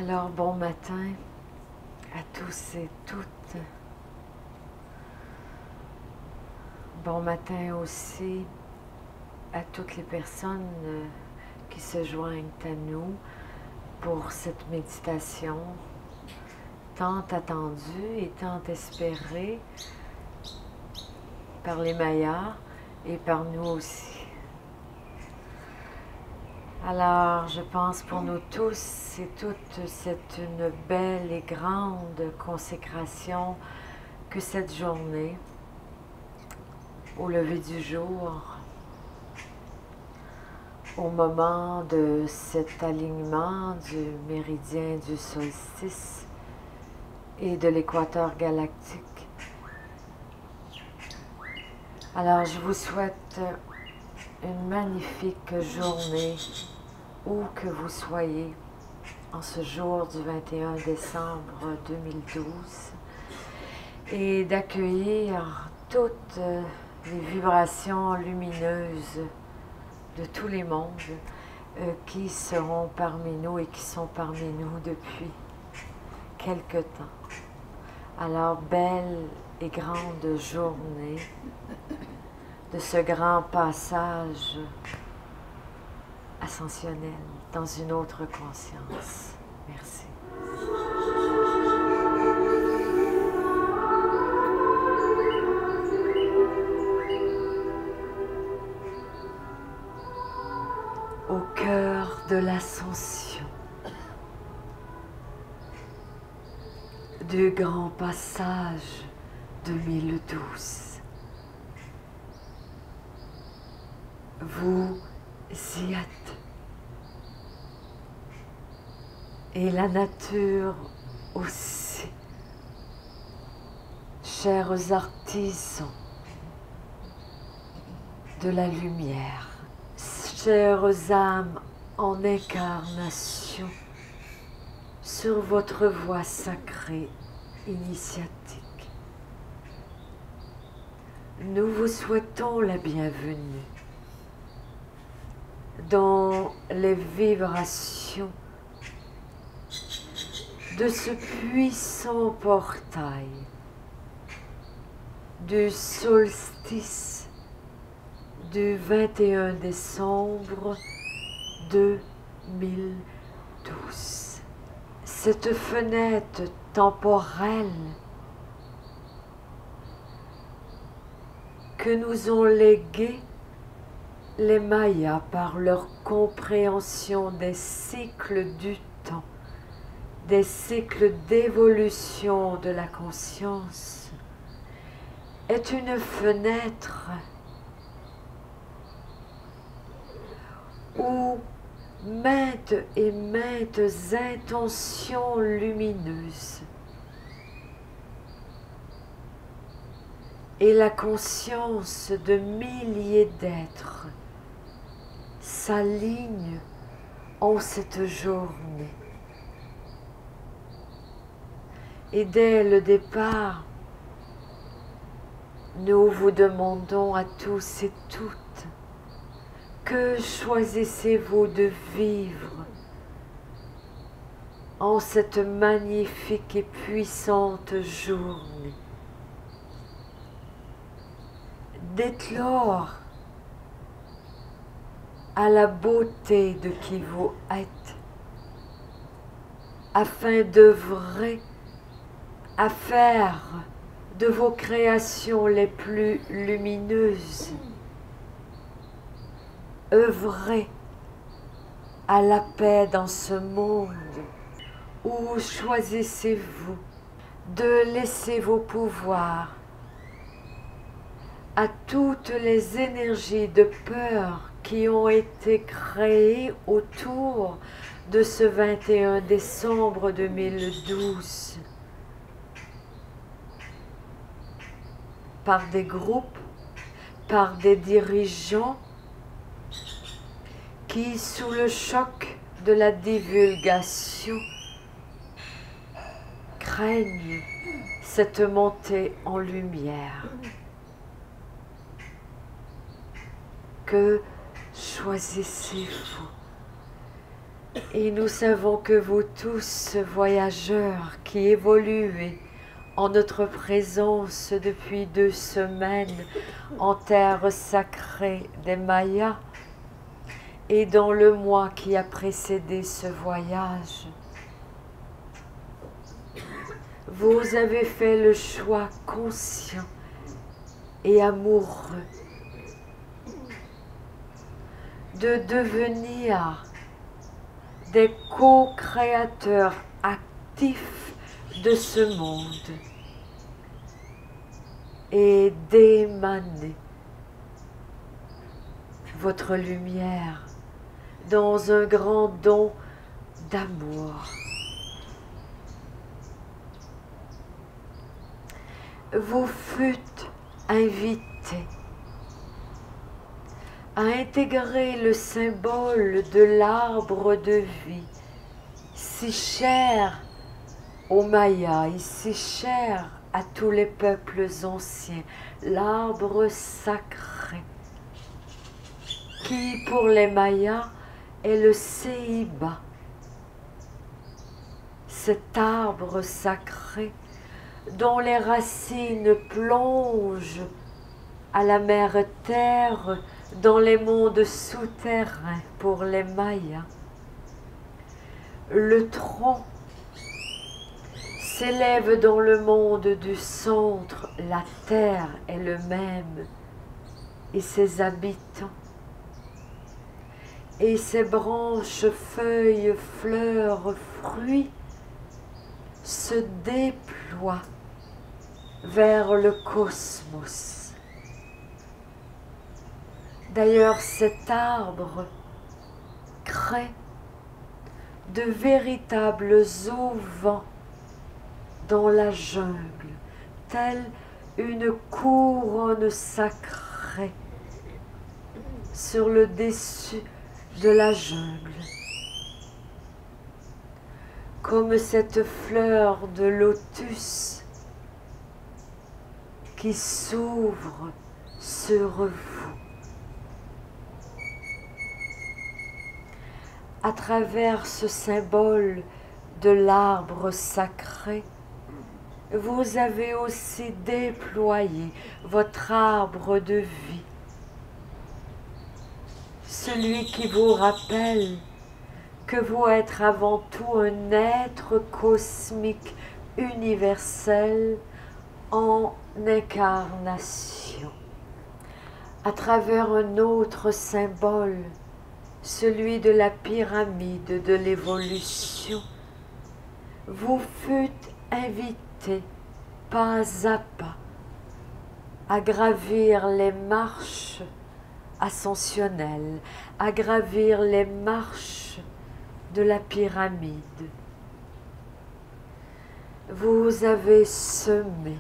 Alors, bon matin à tous et toutes. Bon matin aussi à toutes les personnes qui se joignent à nous pour cette méditation tant attendue et tant espérée par les Mayas et par nous aussi. Alors, je pense pour nous tous et toutes, c'est une belle et grande consécration que cette journée, au lever du jour, au moment de cet alignement du méridien du solstice et de l'équateur galactique. Alors, je vous souhaite une magnifique journée où que vous soyez en ce jour du 21 décembre 2012 et d'accueillir toutes les vibrations lumineuses de tous les mondes qui seront parmi nous et qui sont parmi nous depuis quelque temps. Alors, belle et grande journée de ce grand passage ascensionnel dans une autre conscience. Merci. Au cœur de l'ascension, du grand passage 2012, vous y êtes. Et la nature aussi. Chers artisans de la lumière, chères âmes en incarnation sur votre voie sacrée initiatique, nous vous souhaitons la bienvenue dans les vibrations de ce puissant portail du solstice du 21 décembre 2012. Cette fenêtre temporelle que nous ont léguée les Mayas par leur compréhension des cycles du temps, des cycles d'évolution de la conscience, est une fenêtre où maintes et maintes intentions lumineuses et la conscience de milliers d'êtres s'alignent en cette journée. Et dès le départ, nous vous demandons à tous et toutes, que choisissez-vous de vivre en cette magnifique et puissante journée? D'éclore à la beauté de qui vous êtes, afin d'œuvrer à faire de vos créations les plus lumineuses. Œuvrez à la paix dans ce monde, ou choisissez-vous de laisser vos pouvoirs à toutes les énergies de peur qui ont été créées autour de ce 21 décembre 2012 par des groupes, par des dirigeants qui, sous le choc de la divulgation, craignent cette montée en lumière. Que choisissez-vous? Et nous savons que vous tous, voyageurs qui évoluez en notre présence depuis 2 semaines en terre sacrée des Mayas et dans le mois qui a précédé ce voyage, vous avez fait le choix conscient et amoureux de devenir des co-créateurs actifs de ce monde et d'émaner votre lumière dans un grand don d'amour. Vous fûtes invités à intégrer le symbole de l'arbre de vie, si cher aux Mayas et si cher à tous les peuples anciens, l'arbre sacré, qui pour les Mayas est le Ceiba. Cet arbre sacré dont les racines plongent à la mer terre dans les mondes souterrains pour les Mayas. Le tronc s'élève dans le monde du centre, la terre est le même et ses habitants. Et ses branches, feuilles, fleurs, fruits se déploient vers le cosmos. D'ailleurs, cet arbre crée de véritables auvents dans la jungle, telle une couronne sacrée sur le dessus de la jungle. Comme cette fleur de lotus qui s'ouvre sur vous. À travers ce symbole de l'arbre sacré, vous avez aussi déployé votre arbre de vie, celui qui vous rappelle que vous êtes avant tout un être cosmique universel en incarnation. À travers un autre symbole, celui de la pyramide de l'évolution, vous fûtes invités pas à pas à gravir les marches ascensionnelles, à gravir les marches de la pyramide. Vous avez semé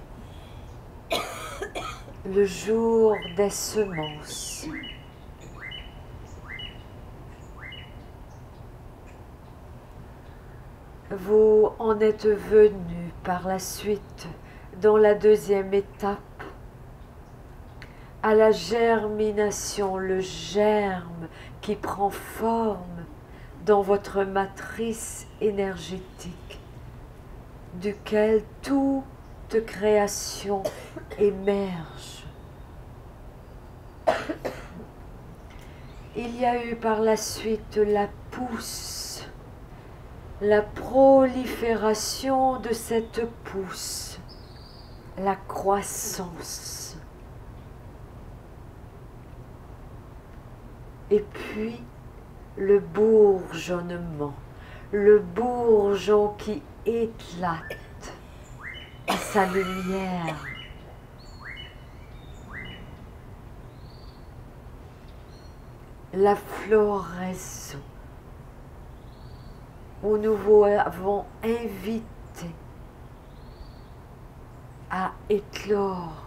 le jour des semences. Vous en êtes venu par la suite dans la deuxième étape à la germination, le germe qui prend forme dans votre matrice énergétique, duquel toute création émerge. Il y a eu par la suite la pousse, la prolifération de cette pousse, la croissance. Et puis, le bourgeonnement, le bourgeon qui éclate à sa lumière. La floraison, où nous vous avons invité à éclore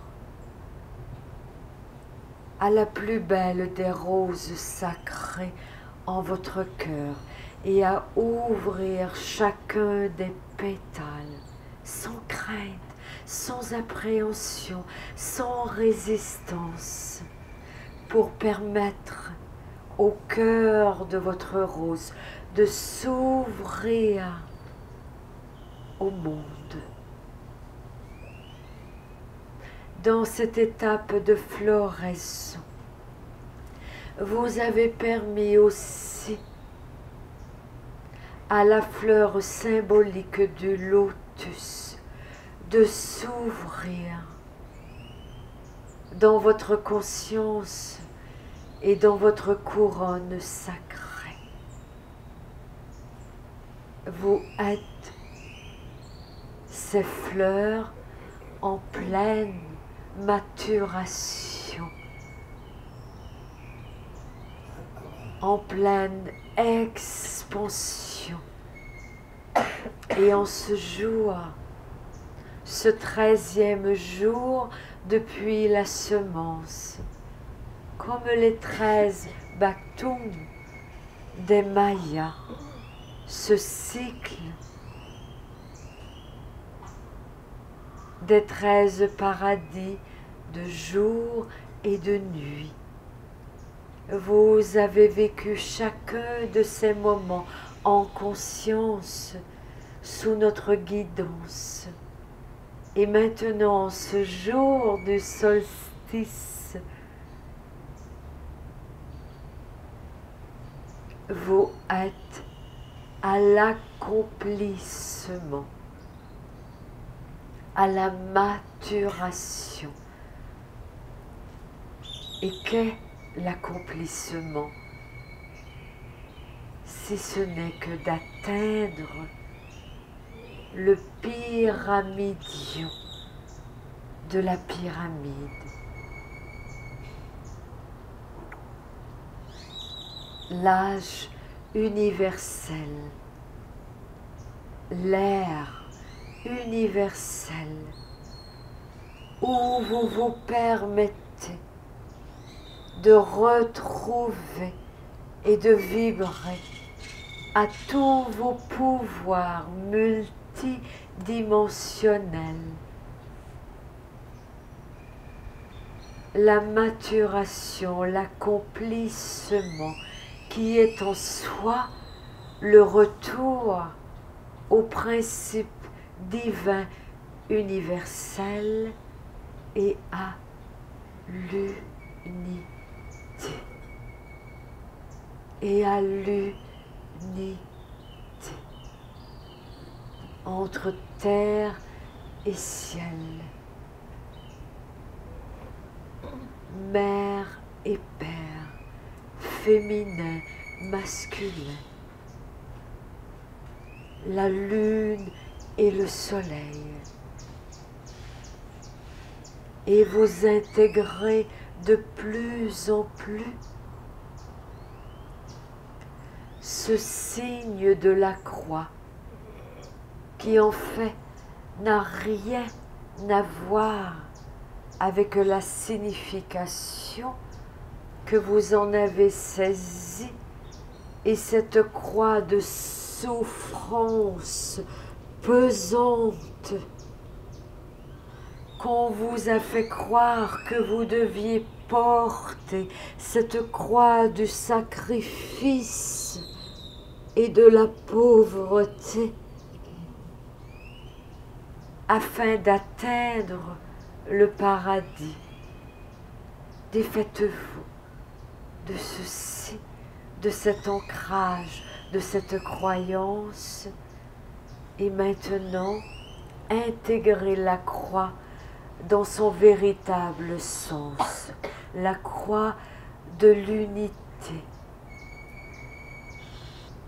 à la plus belle des roses sacrées en votre cœur et à ouvrir chacun des pétales sans crainte, sans appréhension, sans résistance, pour permettre au cœur de votre rose, de s'ouvrir au monde. Dans cette étape de floraison, vous avez permis aussi à la fleur symbolique du lotus de s'ouvrir dans votre conscience et dans votre couronne sacrée. Vous êtes ces fleurs en pleine maturation, en pleine expansion. Et en ce jour, ce 13e jour depuis la semence, comme les 13 Baktoum des Mayas, ce cycle des 13 paradis de jour et de nuit. Vous avez vécu chacun de ces moments en conscience, sous notre guidance. Et maintenant, ce jour du solstice, vous êtes à l'accomplissement, à la maturation. Et qu'est l'accomplissement, si ce n'est que d'atteindre le pyramidion de la pyramide, l'âge universel, l'ère universelle, où vous vous permettez de retrouver et de vibrer à tous vos pouvoirs multidimensionnels. La maturation, l'accomplissement qui est en soi le retour au principe divin universel et à l'unité. Et à l'unité entre terre et ciel, mère et père, féminin, masculin, la lune et le soleil, et vous intégrez de plus en plus ce signe de la croix qui en fait n'a rien à voir avec la signification que vous en avez saisie, et cette croix de souffrance pesante qu'on vous a fait croire que vous deviez porter, cette croix du sacrifice et de la pauvreté, afin d'atteindre le paradis. Défaites-vous de ceci, de cet ancrage, de cette croyance, et maintenant, intégrez la croix dans son véritable sens, la croix de l'unité.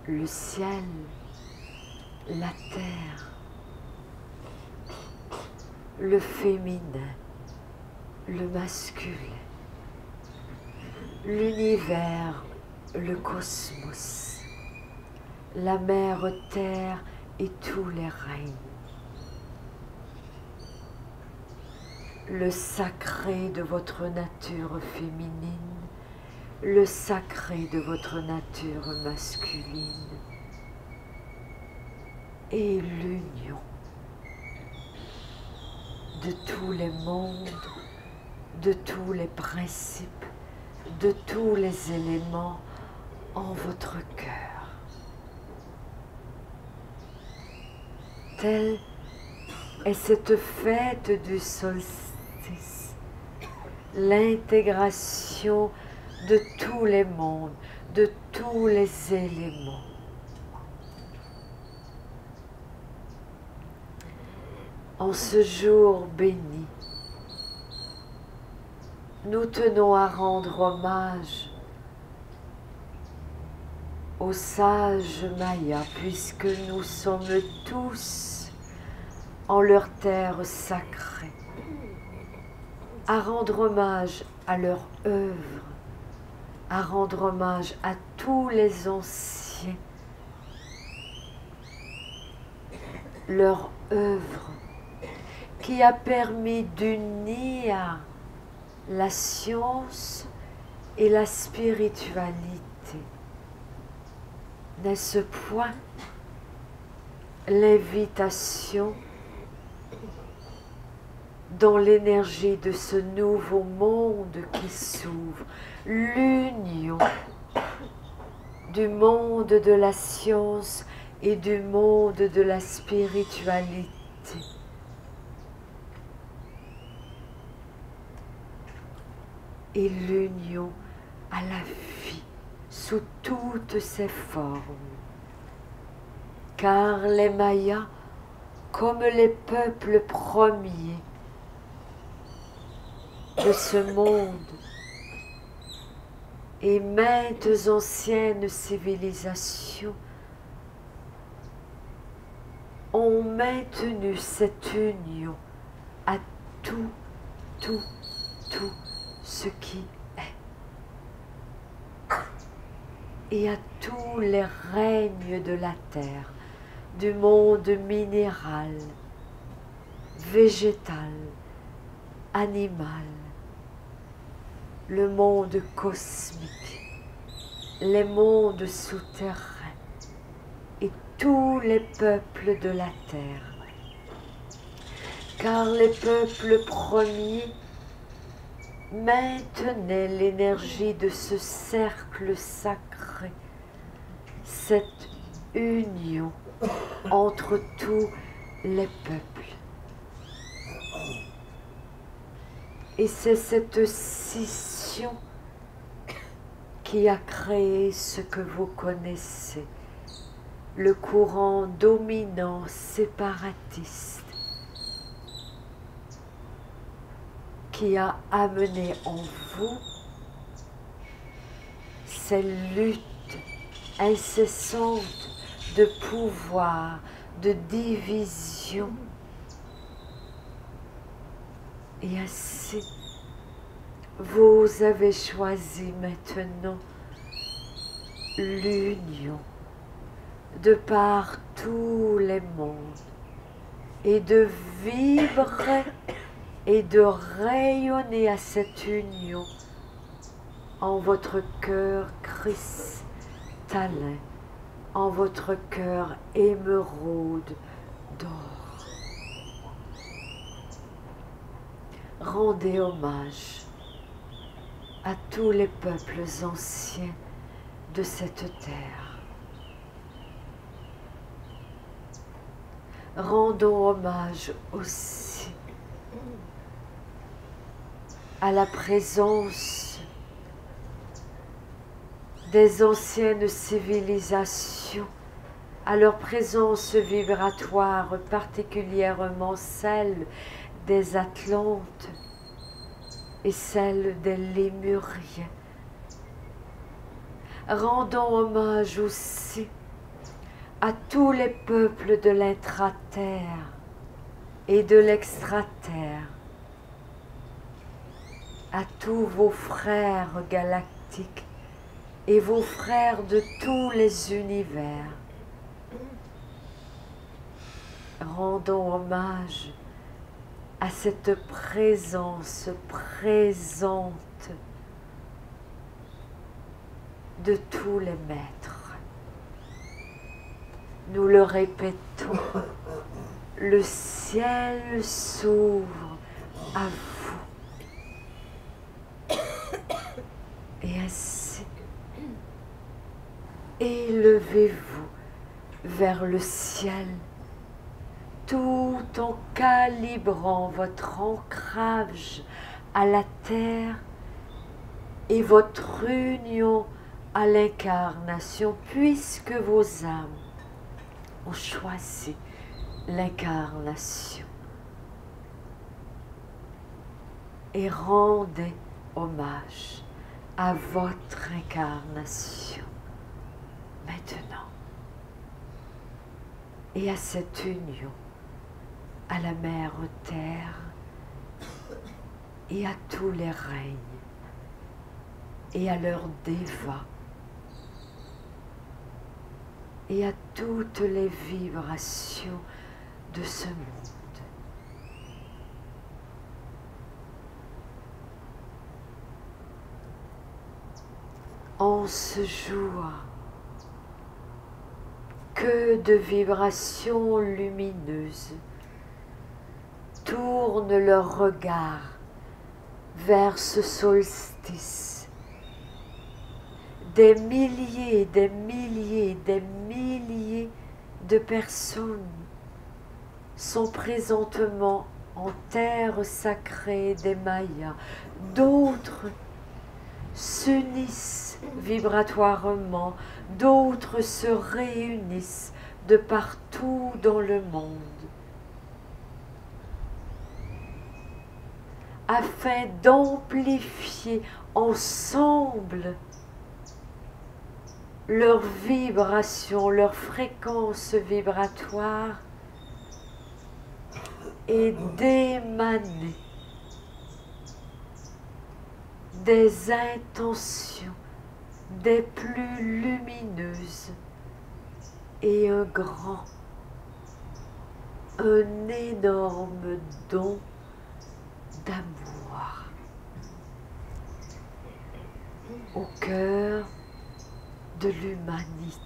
Le ciel, la terre, le féminin, le masculin, l'univers, le cosmos, la mère terre et tous les règnes. Le sacré de votre nature féminine, le sacré de votre nature masculine, et l'union de tous les mondes, de tous les principes, de tous les éléments en votre cœur. Telle est cette fête du solstice, l'intégration de tous les mondes, de tous les éléments. En ce jour béni, nous tenons à rendre hommage aux sages Mayas, puisque nous sommes tous en leur terre sacrée, à rendre hommage à leur œuvre, à rendre hommage à tous les anciens, leur œuvre qui a permis d'unir la science et la spiritualité. N'est-ce point l'invitation dans l'énergie de ce nouveau monde qui s'ouvre, l'union du monde de la science et du monde de la spiritualité? Et l'union à la vie sous toutes ses formes. Car les Mayas, comme les peuples premiers de ce monde et maintes anciennes civilisations, ont maintenu cette union à tout ce qui est, et à tous les règnes de la terre, du monde minéral, végétal, animal, le monde cosmique, les mondes souterrains et tous les peuples de la terre. Car les peuples premiers maintenaient l'énergie de ce cercle sacré, cette union entre tous les peuples. Et c'est cette scission qui a créé ce que vous connaissez, le courant dominant séparatiste, qui a amené en vous ces luttes incessantes de pouvoir, de division. Et ainsi, vous avez choisi maintenant l'union de par tous les mondes et de vibrer et de rayonner à cette union en votre cœur cristallin, en votre cœur émeraude d'or. Rendez hommage à tous les peuples anciens de cette terre. Rendons hommage aussi à la présence des anciennes civilisations, à leur présence vibratoire, particulièrement celle des Atlantes et celle des Lémuriens. Rendons hommage aussi à tous les peuples de l'intra-terre et de l'extra-terre, à tous vos frères galactiques et vos frères de tous les univers. Rendons hommage à cette présence présente de tous les maîtres. Nous le répétons, le ciel s'ouvre à vous. Et ainsi, élevez-vous vers le ciel, tout en calibrant votre ancrage à la terre et votre union à l'incarnation, puisque vos âmes ont choisi l'incarnation. Et rendez hommage à votre incarnation maintenant et à cette union à la Mère Terre et à tous les règnes et à leurs dévas et à toutes les vibrations de ce monde. En ce jour, que de vibrations lumineuses tournent leur regard vers ce solstice. Des milliers, des milliers, des milliers de personnes sont présentement en terre sacrée des Mayas. D'autres s'unissent vibratoirement, d'autres se réunissent de partout dans le monde afin d'amplifier ensemble leur vibration, leur fréquence vibratoire et d'émaner des intentions des plus lumineuses et un énorme don d'amour au cœur de l'humanité.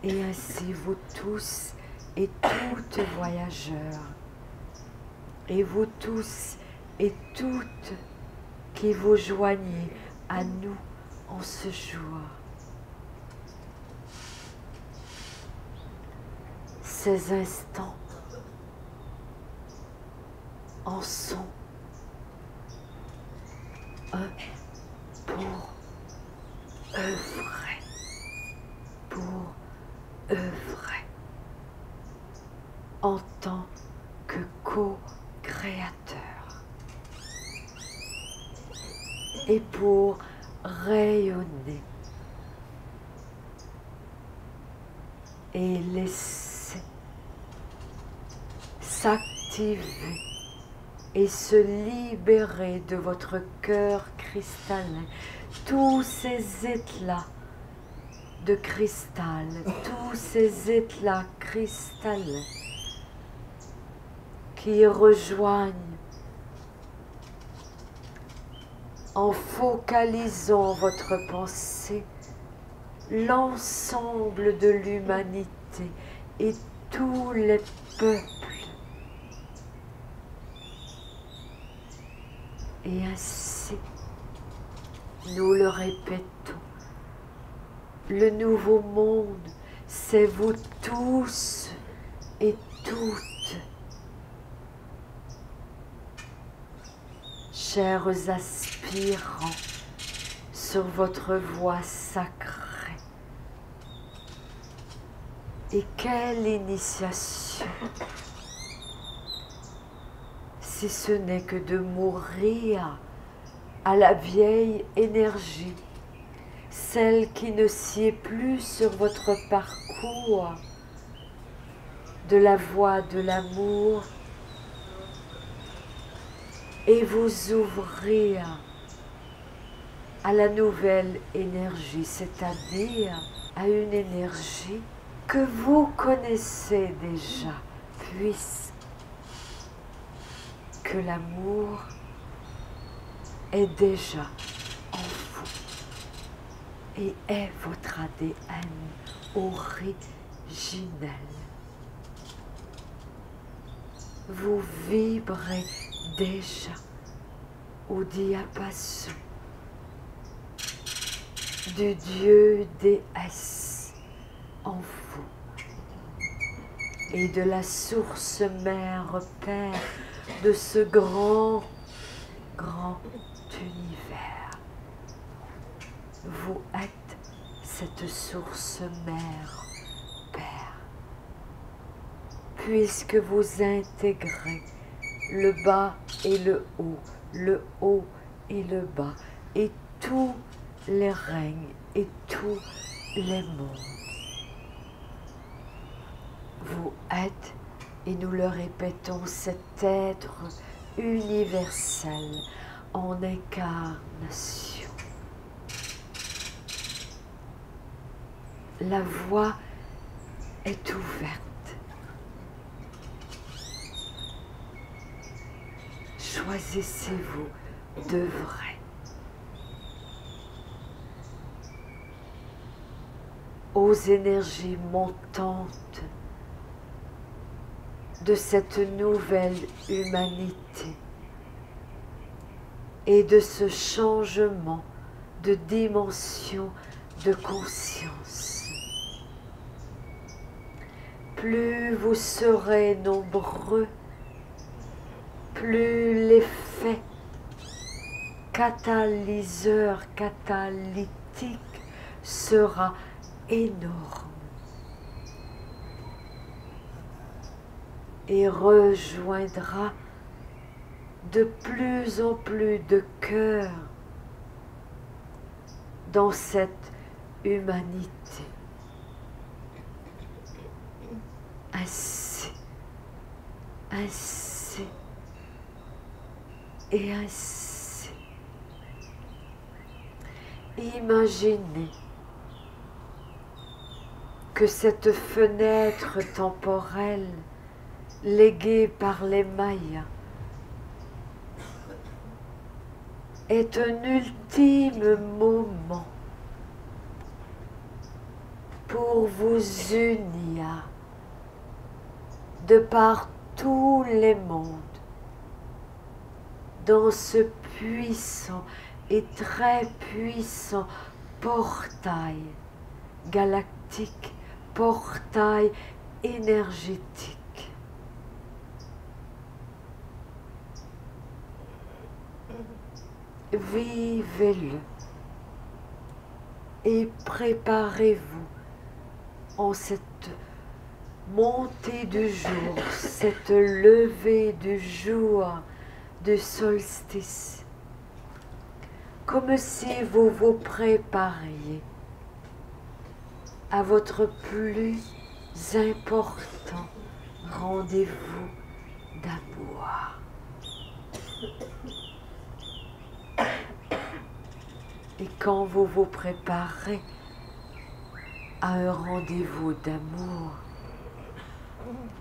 Et ainsi vous tous et toutes voyageurs, et vous tous et toutes qui vous joignez à nous en ce jour, ces instants en sont un pour œuvrer en tant que co-créateur et pour rayonner et laisser s'activer et se libérer de votre cœur cristallin tous ces éclats de cristal, tous ces éclats cristallins qui rejoignent en focalisant votre pensée l'ensemble de l'humanité et tous les peuples. Et ainsi, nous le répétons, le nouveau monde, c'est vous tous et toutes, chers aspirants sur votre voie sacrée. Et quelle initiation, si ce n'est que de mourir à la vieille énergie, celle qui ne sied plus sur votre parcours de la voie de l'amour, et vous ouvrir à la nouvelle énergie, c'est-à-dire à une énergie que vous connaissez déjà, puisque l'amour est déjà en vous et est votre ADN originel. Vous vibrez déjà au diapason du Dieu déesse en vous et de la source mère Père de ce grand, grand univers. Vous êtes cette source mère Père, puisque vous intégrez le bas et le haut et le bas, et tous les règnes et tous les mondes. Vous êtes, et nous le répétons, cet être universel en incarnation. La voie est ouverte. Choisissez-vous de vrai. Aux énergies montantes de cette nouvelle humanité et de ce changement de dimension de conscience. Plus vous serez nombreux, plus l'effet catalyseur, catalytique sera énorme et rejoindra de plus en plus de cœurs dans cette humanité. Ainsi, ainsi et ainsi. Imaginez que cette fenêtre temporelle léguée par les Mayas est un ultime moment pour vous unir de par tous les mondes dans ce puissant et très puissant portail galactique, portail énergétique. Vivez-le et préparez-vous en cette montée du jour, cette levée du jour du solstice, comme si vous vous prépariez à votre plus important rendez-vous d'amour. Et quand vous vous préparez à un rendez-vous d'amour,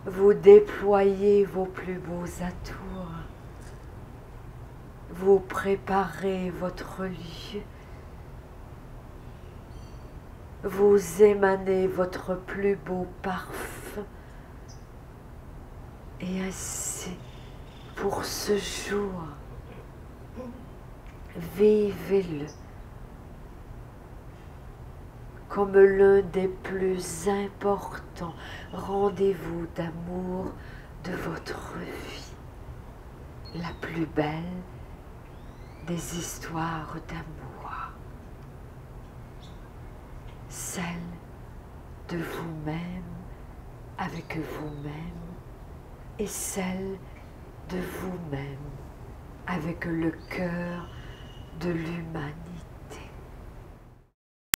vous déployez vos plus beaux atours, vous préparez votre lieu, vous émanez votre plus beau parfum, et ainsi, pour ce jour, vivez-le comme l'un des plus importants rendez-vous d'amour de votre vie, la plus belle des histoires d'amour, celle de vous-même avec vous-même et celle de vous-même avec le cœur de l'humanité.